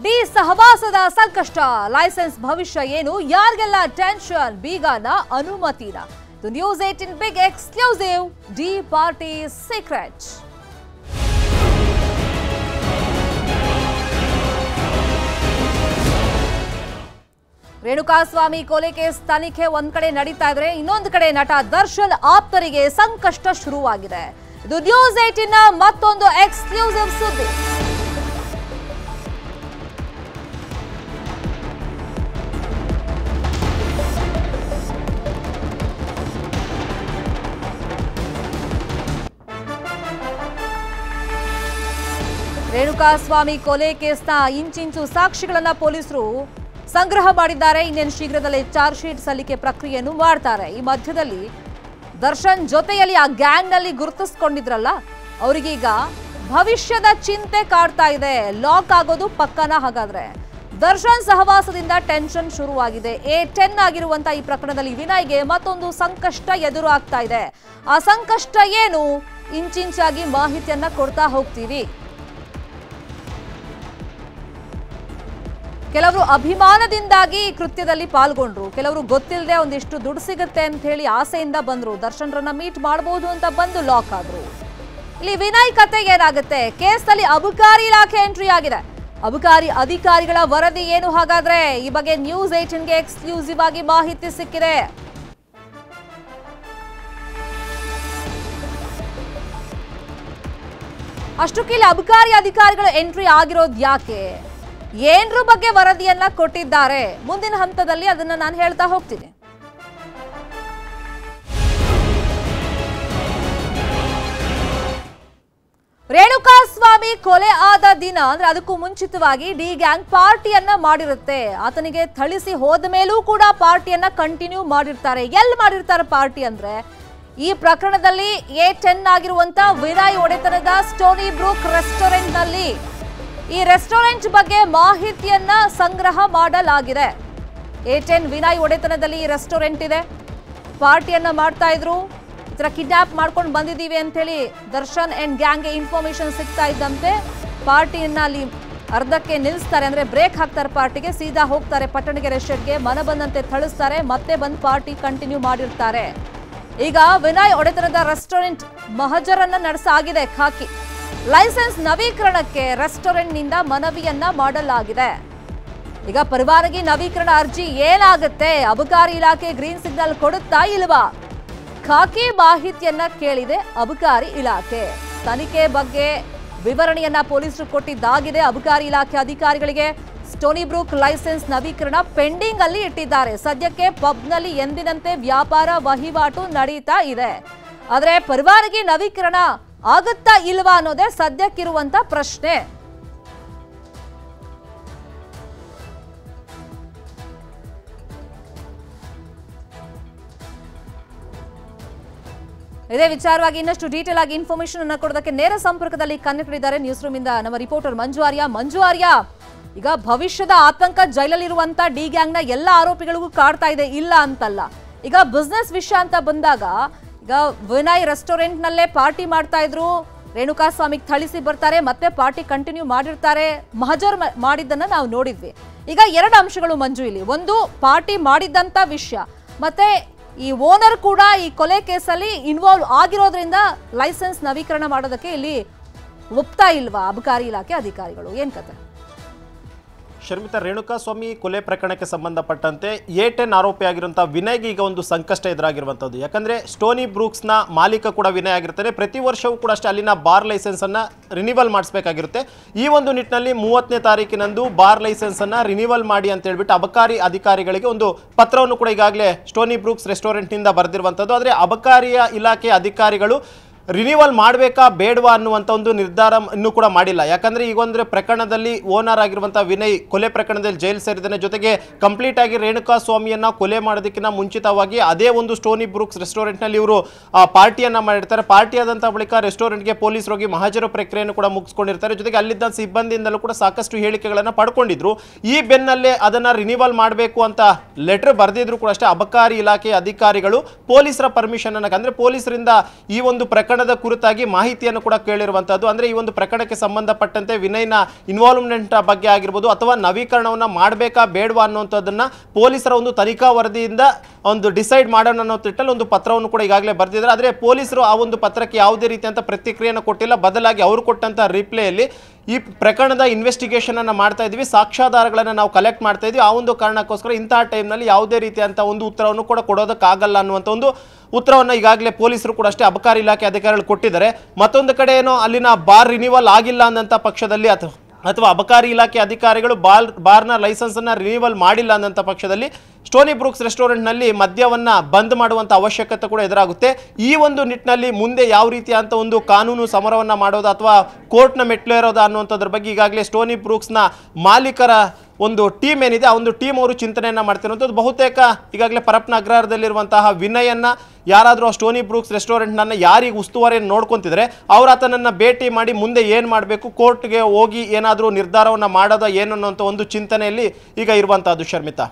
D ಸಹವಾಸದ ಸಂಕಷ್ಟ, licence ಭವಿಷ್ಯ ಏನು, ಯಾರಿಗೆಲ್ಲ ಟೆನ್ಷನ್, ಬೀಗನ ಅನುಮತಿನ. News 18 big exclusive, D party secret. Renukaswamy ಕೊಲೆ ಕೇಸ್ ತನಿಖೆ ಒಂದ್ ಕಡೆ ನಡೀತಾ ಇದ್ರೆ, ಇನ್ನೊಂದು ಕಡೆ ನಟ ದರ್ಶನ್ ಆಪ್ತರಿಗೆ ಸಂಕಷ್ಟ ಶುರುವಾಗಿದೆ. ಇದು ನ್ಯೂಸ್ 18 ನ ಮತ್ತೊಂದು ಎಕ್ಸ್ಕ್ಲೂಸಿವ್ ಸುದ್ದಿ. ರೇಣುಕಾಸ್ವಾಮಿ ಕೊಲೆ ಕೇಸ್ನ ಇಂಚಿಂಚು ಸಾಕ್ಷಿಗಳನ್ನ ಪೊಲೀಸರು ಸಂಗ್ರಹ ಮಾಡಿದ್ದಾರೆ. ಇನ್ನೇನು ಶೀಘ್ರದಲ್ಲೇ ಚಾರ್ಜ್ ಶೀಟ್ ಸಲ್ಲಿಕೆ ಪ್ರಕ್ರಿಯೆಯನ್ನು ಮಾಡ್ತಾರೆ. ಈ ಮಧ್ಯದಲ್ಲಿ ದರ್ಶನ್ ಜೊತೆಯಲ್ಲಿ ಆ ಗ್ಯಾಂಗ್ನಲ್ಲಿ ಗುರುತಿಸ್ಕೊಂಡಿದ್ರಲ್ಲ, ಅವರಿಗೀಗ ಭವಿಷ್ಯದ ಚಿಂತೆ ಕಾಡ್ತಾ ಇದೆ. ಲಾಕ್ ಆಗೋದು ಪಕ್ಕನ. ಹಾಗಾದ್ರೆ ದರ್ಶನ್ ಸಹವಾಸದಿಂದ ಟೆನ್ಷನ್ ಶುರುವಾಗಿದೆ. A10 ಆಗಿರುವಂತ ಈ ಪ್ರಕರಣದಲ್ಲಿ ವಿನಯ್ಗೆ ಮತ್ತೊಂದು ಸಂಕಷ್ಟ ಎದುರು ಆಗ್ತಾ ಇದೆ. ಆ ಸಂಕಷ್ಟ ಏನು? ಇಂಚಿಂಚಾಗಿ ಮಾಹಿತಿಯನ್ನ ಕೊಡ್ತಾ ಹೋಗ್ತೀವಿ. ಕೆಲವರು ಅಭಿಮಾನದಿಂದಾಗಿ ಕೃತ್ಯದಲ್ಲಿ ಪಾಲ್ಗೊಂಡ್ರು, ಕೆಲವರು ಗೊತ್ತಿಲ್ಲದೆ ಒಂದಿಷ್ಟು ದುಡ್ಡು ಸಿಗುತ್ತೆ ಅಂತ ಹೇಳಿ ಆಸೆಯಿಂದ ಬಂದ್ರು, ದರ್ಶನ್ರನ್ನ ಮೀಟ್ ಮಾಡಬಹುದು ಅಂತ ಬಂದು ಲಾಕ್ ಆದ್ರು. ಇಲ್ಲಿ ವಿನಯ್ ಕತೆ ಏನಾಗುತ್ತೆ? ಕೇಸ್ನಲ್ಲಿ ಅಬಕಾರಿ ಇಲಾಖೆ ಎಂಟ್ರಿ ಆಗಿದೆ. ಅಬಕಾರಿ ಅಧಿಕಾರಿಗಳ ವರದಿ ಏನು ಹಾಗಾದ್ರೆ? ಈ ಬಗ್ಗೆ ನ್ಯೂಸ್ 18ಗೆ ಎಕ್ಸ್ಕ್ಲೂಸಿವ್ ಆಗಿ ಮಾಹಿತಿ ಸಿಕ್ಕಿದೆ. ಅಷ್ಟಕ್ಕಿಲ್ಲಿ ಅಬಕಾರಿ ಅಧಿಕಾರಿಗಳ ಎಂಟ್ರಿ ಆಗಿರೋದು ಯಾಕೆ, ಏನ್ರ ಬಗ್ಗೆ ವರದಿಯನ್ನ ಕೊಟ್ಟಿದ್ದಾರೆ, ಮುಂದಿನ ಹಂತದಲ್ಲಿ ಅದನ್ನ ನಾನು ಹೇಳ್ತಾ ಹೋಗ್ತೀನಿ. ರೇಣುಕಾಸ್ವಾಮಿ ಕೊಲೆ ಆದ ದಿನ ಅಂದ್ರೆ ಅದಕ್ಕೂ ಮುಂಚಿತವಾಗಿ ಡಿ ಗ್ಯಾಂಗ್ ಪಾರ್ಟಿಯನ್ನ ಮಾಡಿರುತ್ತೆ. ಆತನಿಗೆ ಥಳಿಸಿ ಹೋದ ಮೇಲೂ ಕೂಡ ಪಾರ್ಟಿಯನ್ನ ಕಂಟಿನ್ಯೂ ಮಾಡಿರ್ತಾರೆ. ಎಲ್ಲಿ ಮಾಡಿರ್ತಾರೆ ಪಾರ್ಟಿ ಅಂದ್ರೆ, ಈ ಪ್ರಕರಣದಲ್ಲಿ A10 ಆಗಿರುವಂತ ವಿನಯ್ ಒಡೆತನದ ಸ್ಟೋನಿ ಬ್ರೂಕ್ ರೆಸ್ಟೋರೆಂಟ್ ನಲ್ಲಿ. ಈ ರೆಸ್ಟೋರೆಂಟ್ ಬಗ್ಗೆ ಮಾಹಿತಿಯನ್ನ ಸಂಗ್ರಹ ಮಾಡಲಾಗಿದೆ. A10 ವಿನಯ್ ಒಡೆತನದಲ್ಲಿ ಈ ರೆಸ್ಟೋರೆಂಟ್ ಇದೆ. ಪಾರ್ಟಿಯನ್ನ ಮಾಡ್ತಾ ಇದ್ರು. ಈ ತರ ಕಿಡ್ನಾಪ್ ಮಾಡ್ಕೊಂಡು ಬಂದಿದ್ದೀವಿ ಅಂತ ಹೇಳಿ ದರ್ಶನ್ ಅಂಡ್ ಗ್ಯಾಂಗ್ಗೆ ಇನ್ಫಾರ್ಮೇಶನ್ ಸಿಗ್ತಾ ಇದ್ದಂತೆ ಪಾರ್ಟಿಯನ್ನ ಅಲ್ಲಿ ಅರ್ಧಕ್ಕೆ ನಿಲ್ಲಿಸ್ತಾರೆ. ಅಂದ್ರೆ ಬ್ರೇಕ್ ಹಾಕ್ತಾರೆ, ಪಾರ್ಟಿಗೆ ಸೀದಾ ಹೋಗ್ತಾರೆ ಪಟ್ಟಣಗೆರೆ ಶೆಡ್ಗೆ. ಮನ ಬಂದಂತೆ ಥಳಿಸ್ತಾರೆ, ಮತ್ತೆ ಬಂದು ಪಾರ್ಟಿ ಕಂಟಿನ್ಯೂ ಮಾಡಿರ್ತಾರೆ. ಈಗ ವಿನಯ್ ಒಡೆತನದ ರೆಸ್ಟೋರೆಂಟ್ ಮಹಜರನ್ನ ನಡೆಸಾಗಿದೆ ಖಾಕಿ. ಲೈಸೆನ್ಸ್ ನವೀಕರಣಕ್ಕೆ ರೆಸ್ಟೋರೆಂಟ್ ನಿಂದ ಮನವಿಯನ್ನ ಮಾಡಲಾಗಿದೆ. ಈಗ ಪರವಾನಗಿ ನವೀಕರಣ ಅರ್ಜಿ ಏನಾಗುತ್ತೆ? ಅಬಕಾರಿ ಇಲಾಖೆ ಗ್ರೀನ್ ಸಿಗ್ನಲ್ ಕೊಡುತ್ತಾ ಇಲ್ವಾ? ಖಾಕಿ ಮಾಹಿತಿಯನ್ನ ಕೇಳಿದೆ ಅಬಕಾರಿ ಇಲಾಖೆ. ತನಿಖೆ ಬಗ್ಗೆ ವಿವರಣೆಯನ್ನ ಪೊಲೀಸರು ಕೊಟ್ಟಿದ್ದಾಗಿದೆ. ಅಬಕಾರಿ ಇಲಾಖೆ ಅಧಿಕಾರಿಗಳಿಗೆ ಸ್ಟೋನಿ ಬ್ರೂಕ್ ಲೈಸೆನ್ಸ್ ನವೀಕರಣ ಪೆಂಡಿಂಗ್ ಅಲ್ಲಿ ಇಟ್ಟಿದ್ದಾರೆ. ಸದ್ಯಕ್ಕೆ ಪಬ್ನಲ್ಲಿ ಎಂದಿನಂತೆ ವ್ಯಾಪಾರ ವಹಿವಾಟು ನಡೀತಾ ಇದೆ. ಆದ್ರೆ ಪರವಾನಗಿ ನವೀಕರಣ ಆಗುತ್ತಾ ಇಲ್ವಾ ಅನ್ನೋದೇ ಸದ್ಯಕ್ಕಿರುವಂತ ಪ್ರಶ್ನೆ. ಇದೇ ವಿಚಾರವಾಗಿ ಇನ್ನಷ್ಟು ಡೀಟೇಲ್ ಆಗಿ ಇನ್ಫಾರ್ಮೇಶನ್ ಅನ್ನು ಕೊಡೋದಕ್ಕೆ ನೇರ ಸಂಪರ್ಕದಲ್ಲಿ ಕನೆಕ್ಟ್ ಇದ್ದಾರೆ ನ್ಯೂಸ್ ರೂಮ್ ಇಂದ ನಮ್ಮ ರಿಪೋರ್ಟರ್ ಮಂಜು ಆರ್ಯ. ಈಗ ಭವಿಷ್ಯದ ಆತಂಕ ಜೈಲಲ್ಲಿರುವಂತ ಡಿ ಗ್ಯಾಂಗ್ನ ಎಲ್ಲ ಆರೋಪಿಗಳಿಗೂ ಕಾಡ್ತಾ ಇದೆ, ಇಲ್ಲ ಅಂತಲ್ಲ. ಈಗ ಬಿಸ್ನೆಸ್ ವಿಷಯ ಅಂತ ಬಂದಾಗ ಈಗ ವಿನಯ್ ರೆಸ್ಟೋರೆಂಟ್ ನಲ್ಲೇ ಪಾರ್ಟಿ ಮಾಡ್ತಾ ಇದ್ರು. ರೇಣುಕಾಸ್ವಾಮಿಗೆ ಥಳಿಸಿ ಬರ್ತಾರೆ, ಮತ್ತೆ ಪಾರ್ಟಿ ಕಂಟಿನ್ಯೂ ಮಾಡಿರ್ತಾರೆ. ಮಹಜರ್ ಮಾಡಿದ್ದನ್ನ ನಾವು ನೋಡಿದ್ವಿ. ಈಗ ಎರಡು ಅಂಶಗಳು ಮಂಜು ಇಲ್ಲಿ. ಒಂದು, ಪಾರ್ಟಿ ಮಾಡಿದ್ದಂತ ವಿಷಯ, ಮತ್ತೆ ಈ ಓನರ್ ಕೂಡ ಈ ಕೊಲೆ ಕೇಸಲ್ಲಿ ಇನ್ವಾಲ್ವ್ ಆಗಿರೋದ್ರಿಂದ ಲೈಸೆನ್ಸ್ ನವೀಕರಣ ಮಾಡೋದಕ್ಕೆ ಇಲ್ಲಿ ಒಪ್ತಾ ಇಲ್ವಾ ಅಬಕಾರಿ ಇಲಾಖೆ ಅಧಿಕಾರಿಗಳು? ಏನ್ ಕತೆ? ಶರ್ಮಿತಾ, ರೇಣುಕಾಸ್ವಾಮಿ ಕೊಲೆ ಪ್ರಕರಣಕ್ಕೆ ಸಂಬಂಧಪಟ್ಟಂತೆ A10 ಆರೋಪಿಯಾಗಿರುವಂಥ ವಿನಯ್ಗೆ ಈಗ ಒಂದು ಸಂಕಷ್ಟ ಎದುರಾಗಿರುವಂಥದ್ದು. ಯಾಕಂದರೆ ಸ್ಟೋನಿ ಬ್ರೂಕ್ಸ್ನ ಮಾಲೀಕ ಕೂಡ ವಿನಯ್ ಆಗಿರ್ತಾನೆ. ಪ್ರತಿ ವರ್ಷವೂ ಕೂಡ ಅಷ್ಟೇ ಅಲ್ಲಿನ ಬಾರ್ ಲೈಸೆನ್ಸನ್ನು ರಿನಿವಲ್ ಮಾಡಿಸಬೇಕಾಗಿರುತ್ತೆ. ಈ ಒಂದು ನಿಟ್ಟಿನಲ್ಲಿ 30ನೇ ತಾರೀಕಿನಂದು ಬಾರ್ ಲೈಸೆನ್ಸನ್ನು ರಿನಿವಲ್ ಮಾಡಿ ಅಂತ ಹೇಳ್ಬಿಟ್ಟು ಅಬಕಾರಿ ಅಧಿಕಾರಿಗಳಿಗೆ ಒಂದು ಪತ್ರವನ್ನು ಕೂಡ ಈಗಾಗಲೇ ಸ್ಟೋನಿ ಬ್ರೂಕ್ಸ್ ರೆಸ್ಟೋರೆಂಟ್ನಿಂದ ಬರೆದಿರುವಂಥದ್ದು. ಆದರೆ ಅಬಕಾರಿಯ ಇಲಾಖೆ ಅಧಿಕಾರಿಗಳು ರಿನಿವಲ್ ಮಾಡಬೇಕಾ ಬೇಡವಾ ಅನ್ನುವಂಥ ಒಂದು ನಿರ್ಧಾರ ಇನ್ನೂ ಕೂಡ ಮಾಡಿಲ್ಲ. ಯಾಕಂದರೆ ಈಗೊಂದ್ರೆ ಪ್ರಕರಣದಲ್ಲಿ ಓನರ್ ಆಗಿರುವಂಥ ವಿನಯ್ ಕೊಲೆ ಪ್ರಕರಣದಲ್ಲಿ ಜೈಲು ಸೇರಿದ್ದಾನೆ. ಜೊತೆಗೆ ಕಂಪ್ಲೀಟ್ ಆಗಿ ರೇಣುಕಾಸ್ವಾಮಿಯನ್ನು ಕೊಲೆ ಮಾಡೋದಕ್ಕಿಂತ ಮುಂಚಿತವಾಗಿ ಅದೇ ಒಂದು ಸ್ಟೋನಿ ಬ್ರೂಕ್ಸ್ ರೆಸ್ಟೋರೆಂಟ್ನಲ್ಲಿ ಇವರು ಪಾರ್ಟಿಯನ್ನು ಮಾಡಿರ್ತಾರೆ. ಪಾರ್ಟಿ ಆದಂಥ ಬಳಿಕ ರೆಸ್ಟೋರೆಂಟ್ಗೆ ಪೊಲೀಸರು ಹೋಗಿ ಮಹಜರು ಪ್ರಕ್ರಿಯೆಯನ್ನು ಕೂಡ ಮುಗಿಸ್ಕೊಂಡಿರ್ತಾರೆ. ಜೊತೆಗೆ ಅಲ್ಲಿದ್ದ ಸಿಬ್ಬಂದಿಯಿಂದಲೂ ಕೂಡ ಸಾಕಷ್ಟು ಹೇಳಿಕೆಗಳನ್ನು ಪಡ್ಕೊಂಡಿದ್ರು. ಈ ಬೆನ್ನಲ್ಲೇ ಅದನ್ನು ರಿನಿವಲ್ ಮಾಡಬೇಕು ಅಂತ ಲೆಟರ್ ಬರೆದಿದ್ರು ಕೂಡ ಅಷ್ಟೇ ಅಬಕಾರಿ ಇಲಾಖೆ ಅಧಿಕಾರಿಗಳು ಪೊಲೀಸರ ಪರ್ಮಿಷನ್ ಅನ್ನು, ಅಂದರೆ ಪೊಲೀಸರಿಂದ ಈ ಒಂದು ಪ್ರಕರಣ ಪ್ರಕರಣದ ಕುರಿತಾಗಿ ಮಾಹಿತಿಯನ್ನು ಕೂಡ ಕೇಳಿರುವಂತದ್ದು. ಅಂದ್ರೆ ಈ ಒಂದು ಪ್ರಕರಣಕ್ಕೆ ಸಂಬಂಧಪಟ್ಟಂತೆ ವಿನಯ್ನ ಇನ್ವಾಲ್ವ್ಮೆಂಟ್ ಬಗ್ಗೆ ಆಗಿರ್ಬೋದು ಅಥವಾ ನವೀಕರಣವನ್ನ ಮಾಡಬೇಕಾ ಬೇಡವಾ ಅನ್ನುವಂಥದ್ದನ್ನ ಪೊಲೀಸರ ಒಂದು ತನಿಖಾ ವರದಿಯಿಂದ ಒಂದು ಡಿಸೈಡ್ ಮಾಡೋಣ ಅನ್ನೋ ತಿಟ್ಟಲ್ಲಿ ಒಂದು ಪತ್ರವನ್ನು ಕೂಡ ಈಗಾಗಲೇ ಬರೆದಿದ್ದಾರೆ. ಆದರೆ ಪೊಲೀಸರು ಆ ಒಂದು ಪತ್ರಕ್ಕೆ ಯಾವುದೇ ರೀತಿಯಂತ ಪ್ರತಿಕ್ರಿಯೆಯನ್ನು ಕೊಟ್ಟಿಲ್ಲ. ಬದಲಾಗಿ ಅವರು ಕೊಟ್ಟಂತ ರಿಪ್ಲೈಯಲ್ಲಿ ಈ ಪ್ರಕರಣದ ಇನ್ವೆಸ್ಟಿಗೇಷನ್ ಅನ್ನು ಮಾಡ್ತಾ ಇದ್ವಿ, ಸಾಕ್ಷ್ಯಾಧಾರಗಳನ್ನು ನಾವು ಕಲೆಕ್ಟ್ ಮಾಡ್ತಾ ಇದ್ವಿ, ಆ ಒಂದು ಕಾರಣಕ್ಕೋಸ್ಕರ ಇಂತಹ ಟೈಮ್ನಲ್ಲಿ ಯಾವುದೇ ರೀತಿಯಂತ ಒಂದು ಉತ್ತರವನ್ನು ಕೂಡ ಕೊಡೋದಕ್ಕಾಗಲ್ಲ ಅನ್ನುವಂಥ ಒಂದು ಉತ್ತರವನ್ನು ಈಗಾಗಲೇ ಪೊಲೀಸರು ಕೂಡ ಅಷ್ಟೇ ಅಬಕಾರಿ ಇಲಾಖೆ ಅಧಿಕಾರಿಗಳು ಕೊಟ್ಟಿದ್ದಾರೆ. ಮತ್ತೊಂದು ಕಡೆ ಏನೋ ಅಲ್ಲಿನ ಬಾರ್ ರಿನಿವಲ್ ಆಗಿಲ್ಲ ಅನ್ನಂಥ ಪಕ್ಷದಲ್ಲಿ ಅಥವಾ ಅಬಕಾರಿ ಇಲಾಖೆ ಅಧಿಕಾರಿಗಳು ಬಾರ್ನ ಲೈಸೆನ್ಸನ್ನು ರಿನಿವಲ್ ಮಾಡಿಲ್ಲ ಅನ್ನಂಥ ಪಕ್ಷದಲ್ಲಿ ಸ್ಟೋನಿ ಬ್ರೂಕ್ಸ್ ರೆಸ್ಟೋರೆಂಟ್ನಲ್ಲಿ ಮದ್ಯವನ್ನು ಬಂದ್ ಮಾಡುವಂಥ ಅವಶ್ಯಕತೆ ಕೂಡ ಎದುರಾಗುತ್ತೆ. ಈ ಒಂದು ನಿಟ್ಟಿನಲ್ಲಿ ಮುಂದೆ ಯಾವ ರೀತಿಯಂಥ ಒಂದು ಕಾನೂನು ಸಮರವನ್ನು ಮಾಡೋದು ಅಥವಾ ಕೋರ್ಟ್ನ ಮೆಟ್ಲು ಇರೋದು ಅನ್ನುವಂಥದ್ರ ಬಗ್ಗೆ ಈಗಾಗಲೇ ಸ್ಟೋನಿ ಬ್ರೂಕ್ಸ್ನ ಮಾಲೀಕರ ಒಂದು ಟೀಮ್ ಏನಿದೆ ಆ ಒಂದು ಟೀಮ್ ಅವರು ಚಿಂತನೆಯನ್ನು ಮಾಡ್ತಿರುವಂಥದ್ದು. ಬಹುತೇಕ ಈಗಾಗಲೇ ಪರಪ್ಪನ ಅಗ್ರಹಾರದಲ್ಲಿರುವಂತಹ ವಿನಯನ್ನ ಯಾರಾದರೂ ಆ ಸ್ಟೋನಿ ಬ್ರೂಕ್ಸ್ ರೆಸ್ಟೋರೆಂಟ್ನನ್ನು ಯಾರಿಗೆ ಉಸ್ತುವಾರಿಯನ್ನು ನೋಡ್ಕೊತಿದ್ರೆ ಅವ್ರು ಆತನನ್ನು ಭೇಟಿ ಮಾಡಿ ಮುಂದೆ ಏನು ಮಾಡಬೇಕು, ಕೋರ್ಟ್ಗೆ ಹೋಗಿ ಏನಾದರೂ ನಿರ್ಧಾರವನ್ನು ಮಾಡೋದ ಏನು ಅನ್ನೋಂಥ ಒಂದು ಚಿಂತನೆಯಲ್ಲಿ ಈಗ ಇರುವಂತಹದ್ದು ಶರ್ಮಿತಾ.